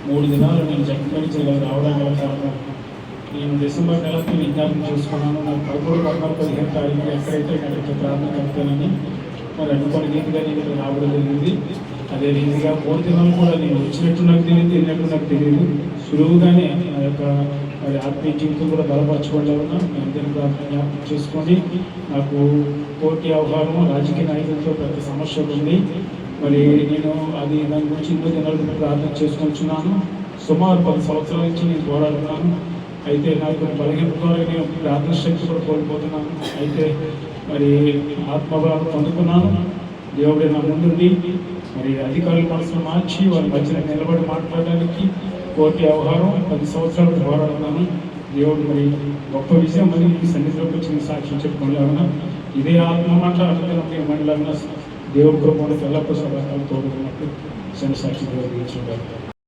3 దినాలు నేను జగ్గరించి రావడం గల కారణం నేను డిసెంబర్ నెలకు విజ్ఞాపనం చేసుకున్నాను. నాకు 13, 14, 15 తారీఖు ఎక్కడైతే నేను ప్రార్థన కలుపుతానని మరి అనుకోని రీతిగా నేను రావడం జరిగింది. అదే రీతిగా 3 దినాలు కూడా నేను వచ్చినట్టు నాకు తెలియదు, వెళ్ళినట్టు నాకు తెలియదు. సులువుగానే నా యొక్క మరి ఆత్మీయ జీవితం కూడా బలపరచుకోవడం వలన మీ అందరినీ ప్రార్థన జ్ఞాపకం చేసుకోండి. నాకు పోటీ వ్యవహారం రాజకీయ నాయకులతో పెద్ద సమస్యలు ఉంది. మరి నేను దాని గురించి 2 దినాలు ప్రార్థన చేసుకుంటున్నాను. సుమారు 10 సంవత్సరాల నుంచి నేను పోరాడుతున్నాను. అయితే నాకు బలహీనత ద్వారా నేను ప్రార్థన శక్తి కూడా కోల్పోతున్నాను. అయితే మరి ఆత్మబలం పొందుకున్నాను. దేవుడే నా ముందుండి మరి అధికారుల మనసును మార్చి వారి మధ్యన నిలబడి మాట్లాడడానికి కోర్టు వ్యవహారం 10 సంవత్సరాలు పోరాడుతున్నాను. దేవుడు మరి గొప్ప విషయం మరి ఈ సన్నిధిలోకి వచ్చిన సాక్ష్యం చెప్పుకోలేమన్నా ఇదే ఆత్మ మాట అర్థం మండలంగా దేవుడి కృపను ఎల్లప్పుడూ సభలో తోడుకున్నట్టు చిన్న సాక్షి దేవుడు